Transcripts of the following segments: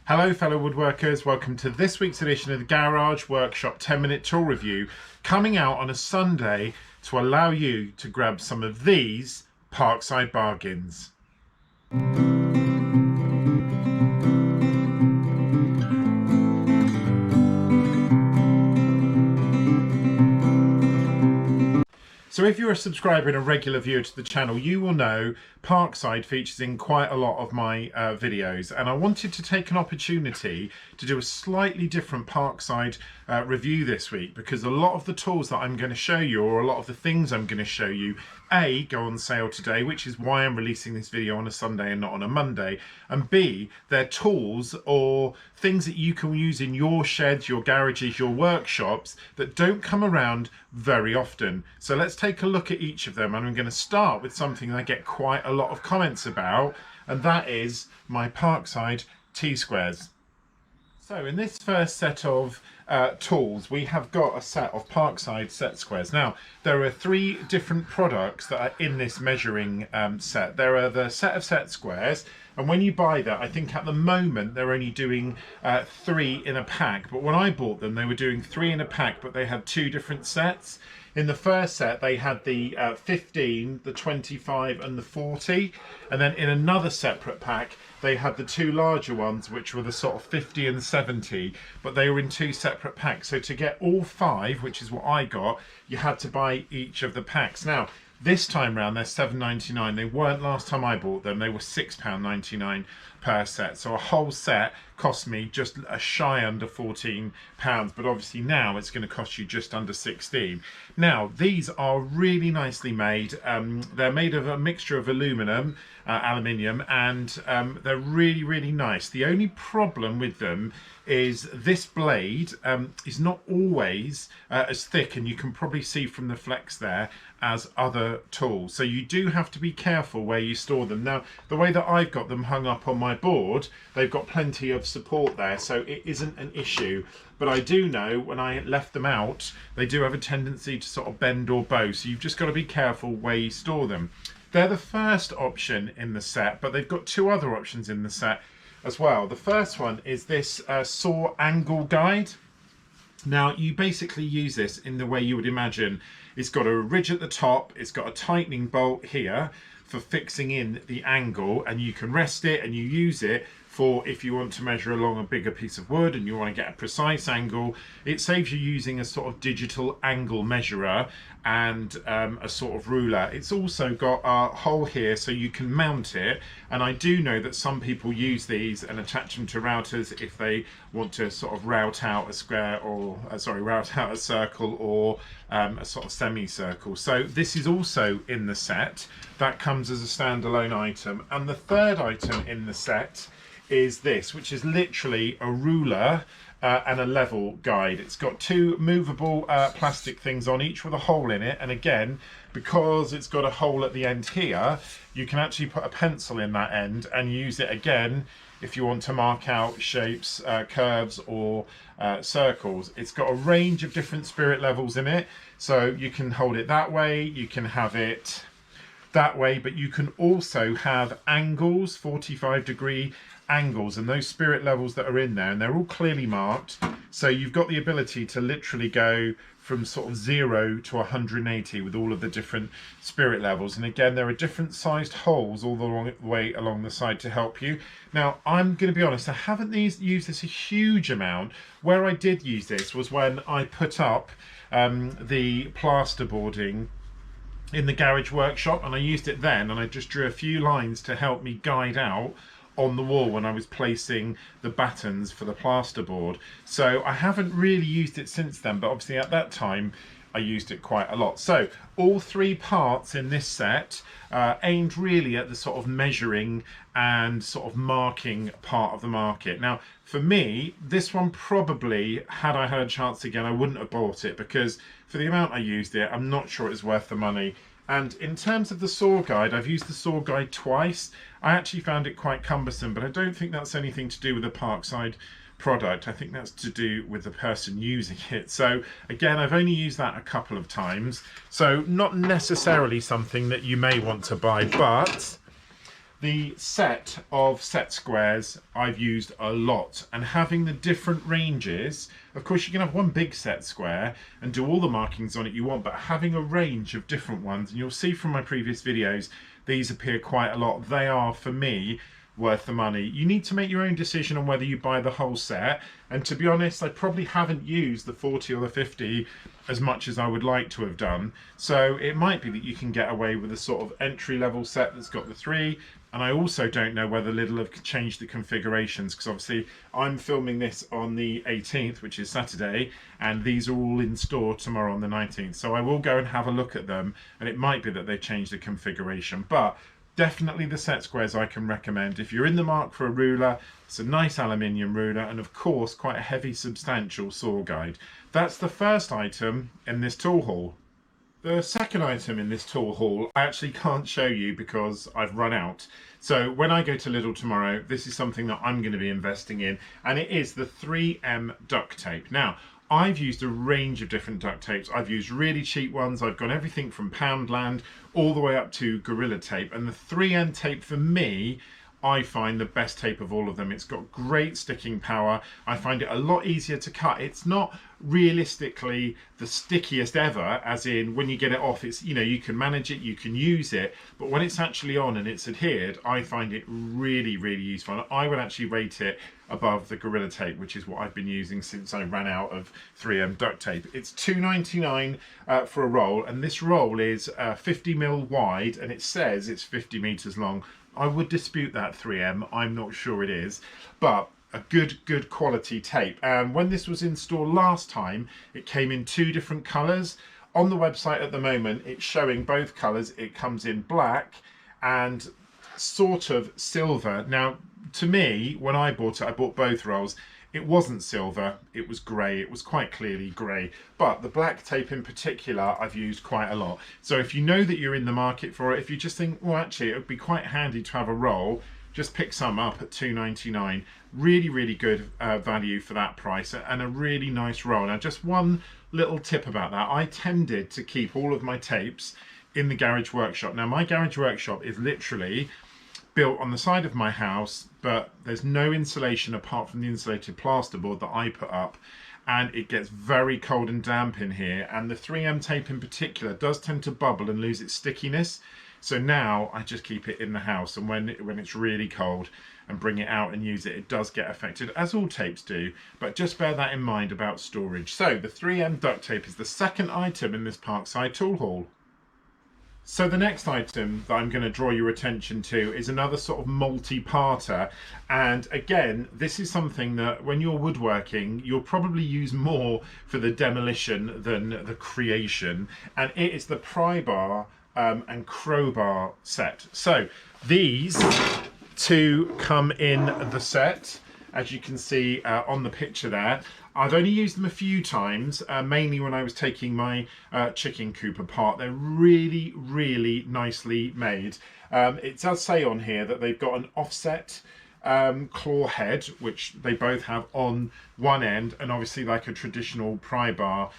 Hello fellow woodworkers, welcome to this week's edition of the Garage Workshop 10-minute tool review, coming out on a Sunday to allow you to grab some of these Parkside bargains. So if you're a subscriber and a regular viewer to the channel, you will know Parkside features in quite a lot of my videos, and I wanted to take an opportunity to do a slightly different Parkside review this week, because a lot of the tools that I'm going to show you, or a lot of the things I'm going to show you, A, go on sale today, which is why I'm releasing this video on a Sunday and not on a Monday, and B, they're tools or things that you can use in your sheds, your garages, your workshops that don't come around very often. So let's take a look at each of them, and I'm going to start with something I get quite a lot of comments about, and that is my Parkside T-squares. So in this first set of tools, we have got a set of Parkside set squares. Now, there are three different products that are in this measuring set. There are the set of set squares, and when you buy that, I think at the moment they're only doing 3 in a pack, but when I bought them, they were doing 3 in a pack, but they had 2 different sets. In the first set, they had the 15, the 25 and the 40, and then in another separate pack, they had the 2 larger ones, which were the sort of 50 and 70, but they were in 2 separate packs. So to get all 5, which is what I got, you had to buy each of the packs. Now, this time round, they're £7.99. They weren't last time I bought them. They were £6.99 per set. So a whole set cost me just a shy under £14, but obviously now it's going to cost you just under 16. Now, these are really nicely made. They're made of a mixture of aluminium, and they're really, really nice. The only problem with them is this blade is not always as thick, and you can probably see from the flex there, as other tools. So you do have to be careful where you store them. Now, the way that I've got them hung up on my board, they've got plenty of support there, so it isn't an issue. But I do know when I left them out, they do have a tendency to sort of bend or bow, so you've just got to be careful where you store them. They're the first option in the set, but they've got 2 other options in the set as well. The first one is this saw angle guide. Now, you basically use this in the way you would imagine. It's got a ridge at the top, it's got a tightening bolt here for fixing in the angle, and you can rest it and you use it for if you want to measure along a bigger piece of wood and you want to get a precise angle. It saves you using a sort of digital angle measurer and a sort of ruler. It's also got a hole here so you can mount it, and I do know that some people use these and attach them to routers if they want to sort of route out a square, or route out a circle, or a sort of semicircle. So this is also in the set. That comes as a standalone item. And the third item in the set is this, which is literally a ruler and a level guide. It's got 2 movable plastic things on each with a hole in it, and again, because it's got a hole at the end here, you can actually put a pencil in that end and use it again if you want to mark out shapes, curves, or circles. It's got a range of different spirit levels in it, so you can hold it that way, you can have it that way, but you can also have angles, 45-degree angles, and those spirit levels that are in there, and they're all clearly marked, so you've got the ability to literally go from sort of 0 to 180 with all of the different spirit levels. And again, there are different sized holes all the way along the side to help you. Now, I'm going to be honest, I haven't used this a huge amount. Where I did use this was when I put up the plasterboarding in the garage workshop, and I used it then, and I just drew a few lines to help me guide out on the wall when I was placing the battens for the plasterboard. So I haven't really used it since then, but obviously at that time I used it quite a lot. So all 3 parts in this set aimed really at the sort of measuring and sort of marking part of the market. Now, for me, this one probably, had I had a chance again, I wouldn't have bought it, because for the amount I used it, I'm not sure it's worth the money. And in terms of the saw guide, I've used the saw guide twice. I actually found it quite cumbersome, but I don't think that's anything to do with the Parkside product. I think that's to do with the person using it. So again, I've only used that a couple of times, so not necessarily something that you may want to buy, but The set of set squares I've used a lot, and having the different ranges, of course you can have one big set square and do all the markings on it you want, but having a range of different ones, and you'll see from my previous videos these appear quite a lot, they are for me worth the money. You need to make your own decision on whether you buy the whole set, and to be honest I probably haven't used the 40 or the 50 as much as I would like to have done, so it might be that you can get away with a sort of entry-level set that's got the 3. And I also don't know whether Lidl have changed the configurations, because obviously I'm filming this on the 18th, which is Saturday, and these are all in store tomorrow on the 19th. So I will go and have a look at them, and it might be that they've changed the configuration. But definitely the set squares I can recommend. If you're in the mark for a ruler, it's a nice aluminium ruler, and of course quite a heavy, substantial saw guide. That's the first item in this tool haul. The second item in this tool haul I actually can't show you because I've run out. So when I go to Lidl tomorrow, this is something that I'm going to be investing in, and it is the 3M duct tape. Now, I've used a range of different duct tapes. I've used really cheap ones. I've gone everything from Poundland all the way up to Gorilla Tape, and the 3M tape for me, I find the best tape of all of them. It's got great sticking power. I find it a lot easier to cut. It's not realistically the stickiest ever, as in when you get it off, it's, you know, you can manage it, you can use it, but when it's actually on and it's adhered, I find it really, really useful. I would actually rate it above the Gorilla Tape, which is what I've been using since I ran out of 3M duct tape. It's £2.99 for a roll, and this roll is 50mm wide, and it says it's 50 meters long. I would dispute that, 3M. I'm not sure it is, but a good quality tape. And when this was in store last time, it came in 2 different colors. On the website at the moment, it's showing both colors. It comes in black and sort of silver. Now, to me, when I bought it, I bought both rolls. It wasn't silver, it was grey. It was quite clearly grey, but the black tape in particular I've used quite a lot. So if you know that you're in the market for it, if you just think, well, actually it would be quite handy to have a roll, just pick some up at £2.99. Really good value for that price, and a really nice roll. Now, just one little tip about that: I tended to keep all of my tapes in the garage workshop. Now, my garage workshop is literally built on the side of my house, but there's no insulation apart from the insulated plasterboard that I put up, and it gets very cold and damp in here, and the 3M tape in particular does tend to bubble and lose its stickiness. So now I just keep it in the house, and when it's really cold and bring it out and use it, it does get affected, as all tapes do, but just bear that in mind about storage. So the 3M duct tape is the second item in this Parkside tool haul. So the next item that I'm going to draw your attention to is another sort of multi-parter, and again, this is something that when you're woodworking you'll probably use more for the demolition than the creation, and it is the Pry Bar and Crowbar set. So these 2 come in the set, as you can see on the picture there. I've only used them a few times, mainly when I was taking my chicken coop apart. They're really nicely made. It does say on here that they've got an offset claw head, which they both have on one end, and obviously like a traditional pry bar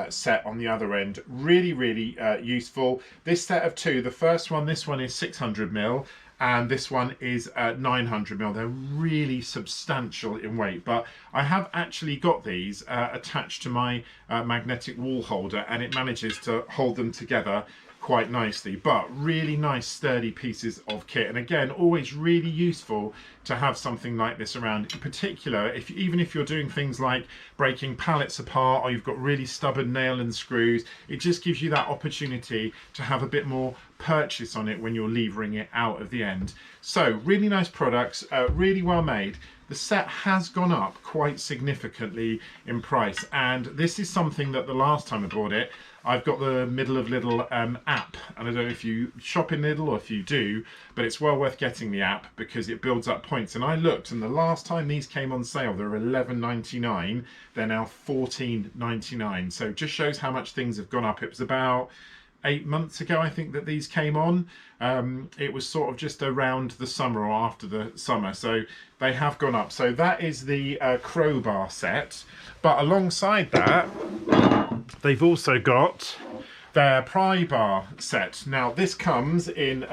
set on the other end. Really useful. This set of 2, the first one, this one is 600mm, and this one is 900mm. They're really substantial in weight, but I have actually got these attached to my magnetic wall holder, and it manages to hold them together quite nicely. But really nice sturdy pieces of kit, and again, always really useful to have something like this around, in particular even if you're doing things like breaking pallets apart, or you've got really stubborn nail and screws. It just gives you that opportunity to have a bit more purchase on it when you're levering it out of the end. So really nice products, really well made. The set has gone up quite significantly in price, and this is something that the last time I bought it, I've got the Middle of Lidl app, and I don't know if you shop in Lidl or if you do, but it's well worth getting the app because it builds up points. And I looked, and the last time these came on sale, they were $11.99. They're now $14.99. So it just shows how much things have gone up. It was about 8 months ago, I think, that these came on. It was sort of just around the summer or after the summer, so they have gone up. So that is the crowbar set, but alongside that they've also got their Pry Bar set. Now this comes in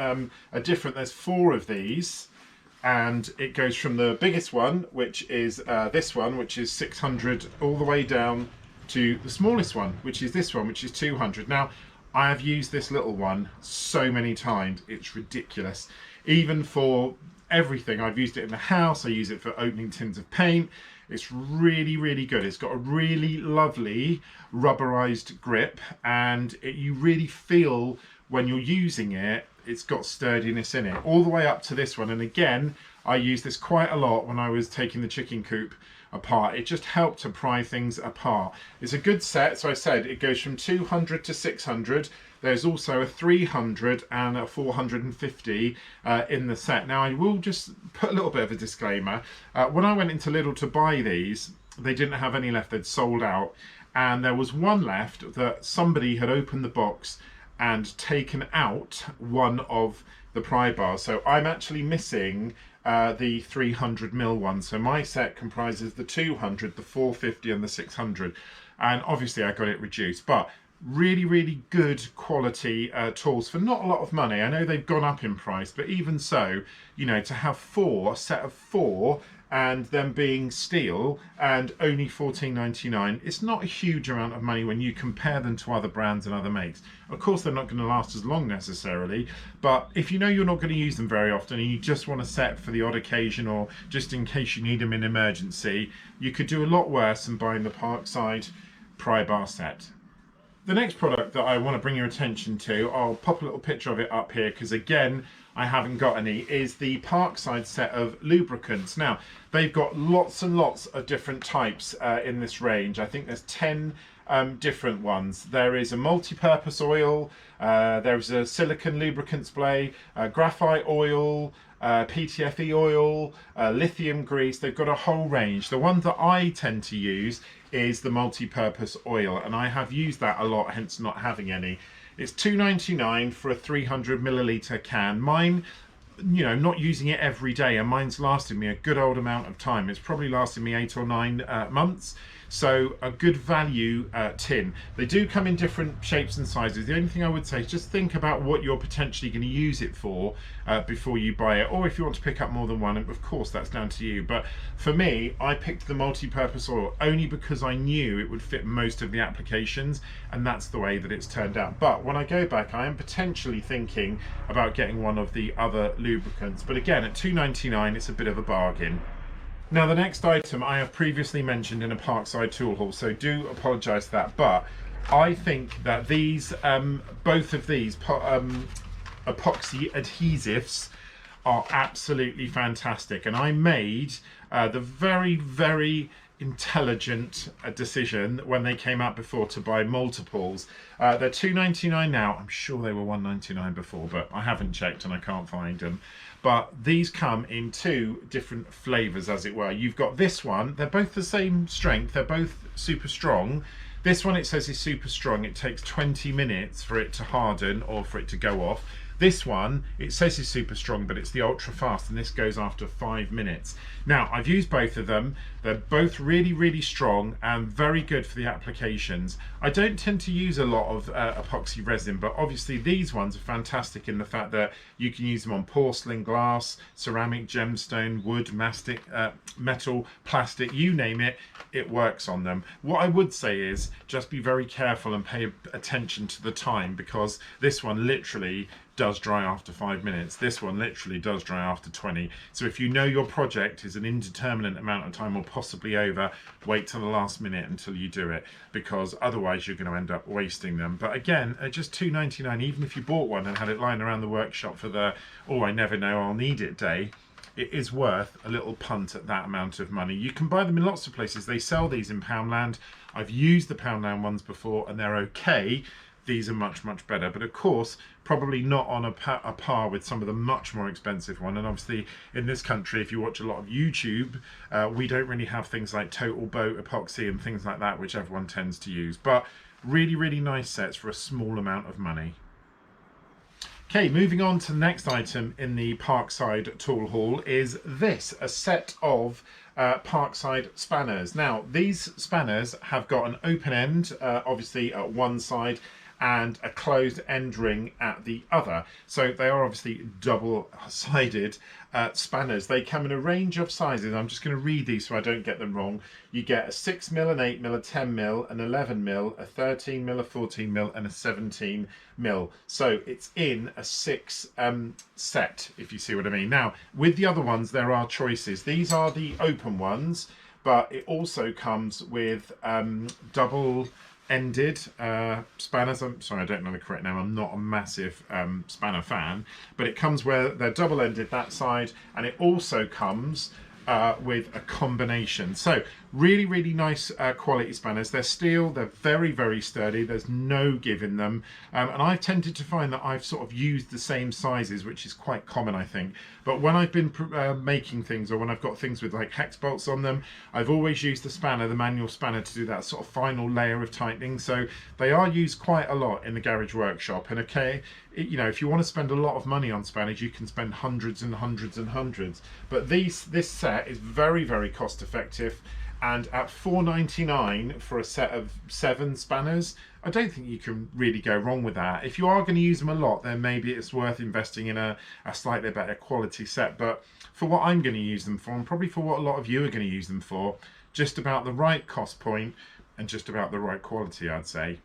there's 4 of these, and it goes from the biggest one, which is this one, which is 600, all the way down to the smallest one, which is this one, which is 200. Now, I have used this little one so many times, it's ridiculous. Even for everything, I've used it in the house, I use it for opening tins of paint. It's really, really good. It's got a really lovely rubberized grip, and you really feel when you're using it, it's got sturdiness in it, all the way up to this one. And again, I use this quite a lot when I was taking the chicken coop apart. It just helped to pry things apart. It's a good set. So I said it goes from 200 to 600. There's also a 300 and a 450 in the set. Now I will just put a little bit of a disclaimer. When I went into Lidl to buy these, they didn't have any left. They'd sold out, and there was one left that somebody had opened the box and taken out one of the pry bars. So I'm actually missing the 300mm one. So my set comprises the 200, the 450 and the 600. And obviously I got it reduced, but really, really good quality tools for not a lot of money. I know they've gone up in price, but even so, you know, to have a set of 4 and them being steel and only $14.99, it's not a huge amount of money when you compare them to other brands and other makes. Of course, they're not going to last as long necessarily, but if you know you're not going to use them very often and you just want a set for the odd occasion or just in case you need them in emergency, you could do a lot worse than buying the Parkside Pry Bar set. The next product that I want to bring your attention to, I'll pop a little picture of it up here because again, I haven't got any, is the Parkside set of lubricants. Now, they've got lots and lots of different types in this range. I think there's 10 different ones. There is a multi-purpose oil, there's a silicone lubricant spray, graphite oil, PTFE oil, lithium grease. They've got a whole range. The one that I tend to use is the multi-purpose oil, and I have used that a lot, hence not having any. It's $2.99 for a 300ml can. Mine, you know, not using it every day, and mine's lasted me a good old amount of time. It's probably lasted me 8 or 9 months. So a good value tin. They do come in different shapes and sizes. The only thing I would say is just think about what you're potentially going to use it for before you buy it, or if you want to pick up more than one, of course that's down to you. But for me, I picked the multi-purpose oil only because I knew it would fit most of the applications, and that's the way that it's turned out. But when I go back, I am potentially thinking about getting one of the other lubricants, but again at $2.99 it's a bit of a bargain. Now the next item I have previously mentioned in a Parkside tool haul, so do apologise for that, but I think that these, both of these epoxy adhesives are absolutely fantastic, and I made the very, very intelligent decision when they came out before to buy multiples. They're $2.99 now. I'm sure they were $1.99 before, but I haven't checked and I can't find them. But these come in 2 different flavors, as it were. You've got this one. They're both the same strength. They're both super strong. This one, it says, is super strong. It takes 20 minutes for it to harden or for it to go off. This one, it says is super strong, but it's the ultra fast, and this goes after 5 minutes. Now, I've used both of them. They're both really, really strong and very good for the applications. I don't tend to use a lot of epoxy resin, but obviously these ones are fantastic in the fact that you can use them on porcelain, glass, ceramic, gemstone, wood, mastic, metal, plastic, you name it, it works on them. What I would say is just be very careful and pay attention to the time, because this one literally does dry after 5 minutes. This one literally does dry after 20. So if you know your project is an indeterminate amount of time or possibly over, wait till the last minute until you do it, because otherwise you're going to end up wasting them. But again, at just $2.99, even if you bought one and had it lying around the workshop for the "oh, I never know, I'll need it" day, it is worth a little punt at that amount of money. You can buy them in lots of places. They sell these in Poundland. I've used the Poundland ones before and they're okay. These are much, much better, but of course probably not on a par with some of the much more expensive one. And obviously in this country, if you watch a lot of YouTube, we don't really have things like total boat epoxy and things like that, which everyone tends to use. But really, really nice sets for a small amount of money. Okay, moving on to the next item in the Parkside tool haul is this, a set of Parkside spanners. Now, these spanners have got an open end, obviously at one side, and a closed end ring at the other. So they are obviously double-sided spanners. They come in a range of sizes. I'm just going to read these so I don't get them wrong. You get a 6mm, an 8mm, a 10mm, an 11mm, a 13mm, a 14mm, and a 17mm. So it's in a 6 set, if you see what I mean. Now, with the other ones, there are choices. These are the open ones, but it also comes with double-ended spanners. I'm sorry, I don't know the correct name. I'm not a massive spanner fan, but it comes where they're double-ended that side, and it also comes with a combination. So really, really nice quality spanners. They're steel, they're very, very sturdy. There's no give in them. And I've tended to find that I've sort of used the same sizes, which is quite common, I think. But when I've been making things, or when I've got things with like hex bolts on them, I've always used the spanner, the manual spanner, to do that sort of final layer of tightening. So they are used quite a lot in the garage workshop. And okay, you know, if you want to spend a lot of money on spanners, you can spend hundreds and hundreds and hundreds. But this set is very, very cost effective. And at $4.99 for a set of 7 spanners, I don't think you can really go wrong with that. If you are going to use them a lot, then maybe it's worth investing in a slightly better quality set. But for what I'm going to use them for, and probably for what a lot of you are going to use them for, just about the right cost point and just about the right quality, I'd say.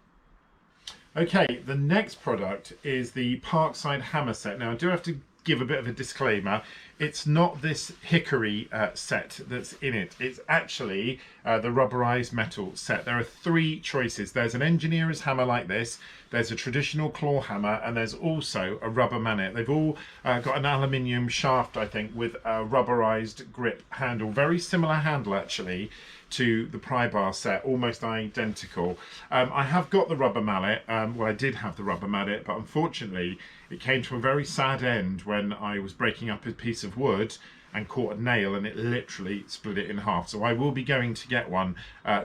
Okay, the next product is the Parkside hammer set. Now, I do have to give a bit of a disclaimer. It's not this hickory set that's in it. It's actually the rubberized metal set. There are 3 choices. There's an engineer's hammer like this, there's a traditional claw hammer, and there's also a rubber mallet. They've all got an aluminium shaft, I think, with a rubberized grip handle. Very similar handle, actually, to the Pry Bar set, almost identical. I have got the rubber mallet. Well, I did have the rubber mallet, but unfortunately it came to a very sad end when I was breaking up a piece of wood and caught a nail, and it literally split it in half. So I will be going to get one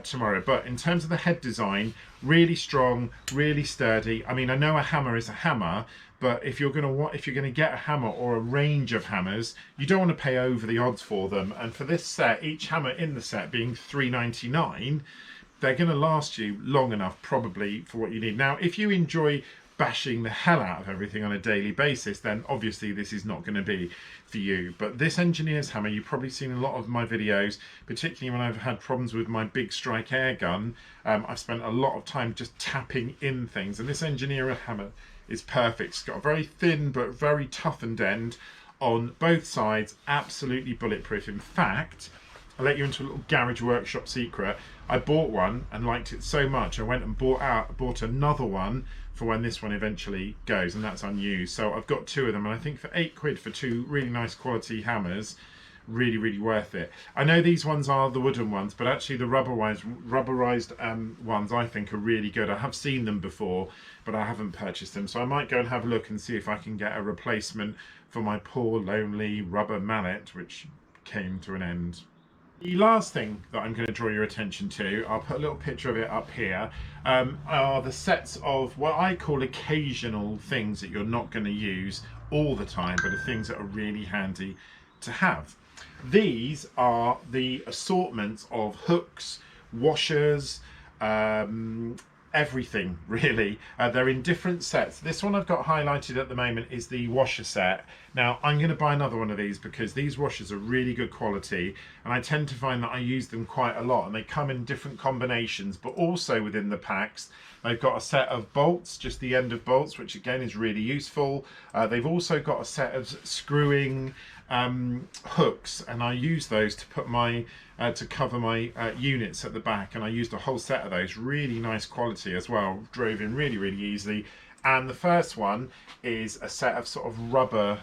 tomorrow. But in terms of the head design, really strong, really sturdy. I mean, I know a hammer is a hammer, but if you're going to get a hammer or a range of hammers, you don't want to pay over the odds for them. And for this set, each hammer in the set being $3.99, they're going to last you long enough, probably, for what you need. Now, if you enjoy bashing the hell out of everything on a daily basis, then obviously this is not going to be for you. But this engineer's hammer, you've probably seen a lot of my videos, particularly when I've had problems with my big strike air gun. I've spent a lot of time just tapping in things, and this engineer hammer is perfect. It's got a very thin but very toughened end on both sides, absolutely bulletproof. In fact, I'll let you into a little garage workshop secret. I bought one and liked it so much, I went and bought another one for when this one eventually goes, and that's unused. So I've got 2 of them, and I think for £8 for 2 really nice quality hammers, really, really worth it. I know these ones are the wooden ones, but actually the rubberized ones I think are really good. I have seen them before, but I haven't purchased them, so I might go and have a look and see if I can get a replacement for my poor lonely rubber mallet, which came to an end. The last thing that I'm going to draw your attention to, I'll put a little picture of it up here, are the sets of what I call occasional things that you're not going to use all the time, but are things that are really handy to have. These are the assortments of hooks, washers, everything really. They're in different sets. This one I've got highlighted at the moment is the washer set. Now I'm going to buy another one of these because these washers are really good quality, and I tend to find that I use them quite a lot, and they come in different combinations. But also within the packs they've got a set of bolts, just the end of bolts, which again is really useful. They've also got a set of screwing hooks, and I use those to put my to cover my units at the back, and I used a whole set of those. Really nice quality as well, drove in really, really easily. And the first one is a set of sort of rubber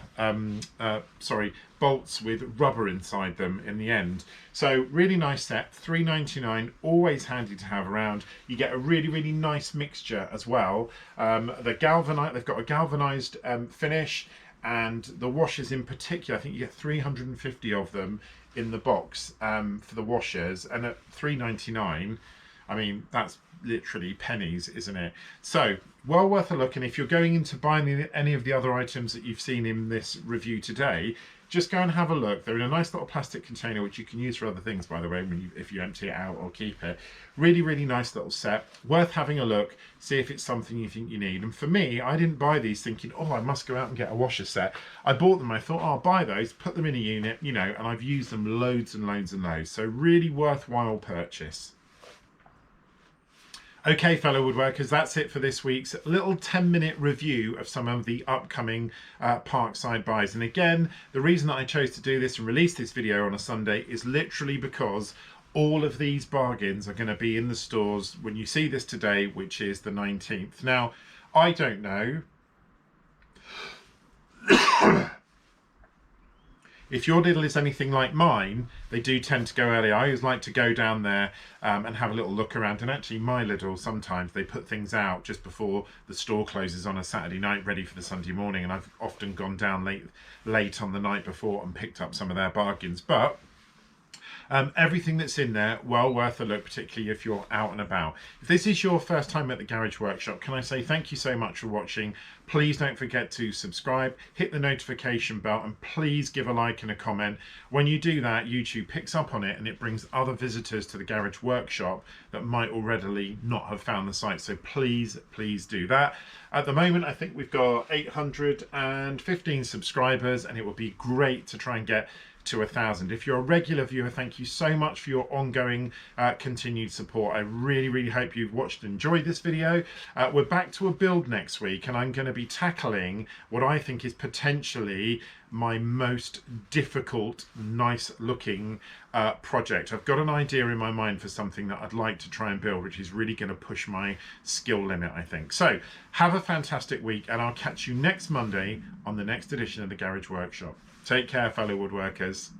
bolts with rubber inside them in the end. So really nice set, $3.99, always handy to have around. You get a really, really nice mixture as well. They've got a galvanized finish, and the washers in particular, I think you get 350 of them in the box for the washers, and at $3.99, I mean, that's literally pennies, isn't it? So well worth a look. And if you're going into buying any of the other items that you've seen in this review today, just go and have a look. They're in a nice little plastic container, which you can use for other things, by the way, if you empty it out or keep it. Really, really nice little set. Worth having a look, see if it's something you think you need. And for me, I didn't buy these thinking, oh, I must go out and get a washer set. I bought them, I thought, oh, I'll buy those, put them in a unit, you know, and I've used them loads and loads and loads. So really worthwhile purchase. Okay, fellow woodworkers, that's it for this week's little 10-minute review of some of the upcoming Parkside buys. And again, the reason that I chose to do this and release this video on a Sunday is literally because all of these bargains are going to be in the stores when you see this today, which is the 19th. Now, I don't know if your Lidl is anything like mine. They do tend to go early. I always like to go down there and have a little look around. And actually, my Lidl, sometimes they put things out just before the store closes on a Saturday night, ready for the Sunday morning. And I've often gone down late on the night before and picked up some of their bargains. But everything that's in there, well worth a look, particularly if you're out and about. If this is your first time at the Garage Workshop, can I say thank you so much for watching. Please don't forget to subscribe, hit the notification bell, and please give a like and a comment. When you do that, YouTube picks up on it and it brings other visitors to the Garage Workshop that might already not have found the site. So please, please do that. At the moment, I think we've got 815 subscribers, and it would be great to try and get to 1,000. If you're a regular viewer, thank you so much for your ongoing continued support. I really, really hope you've watched and enjoyed this video. We're back to a build next week, and I'm going to be tackling what I think is potentially my most difficult, nice looking project. I've got an idea in my mind for something that I'd like to try and build, which is really going to push my skill limit, I think. So have a fantastic week, and I'll catch you next Monday on the next edition of the Garage Workshop. Take care, fellow woodworkers.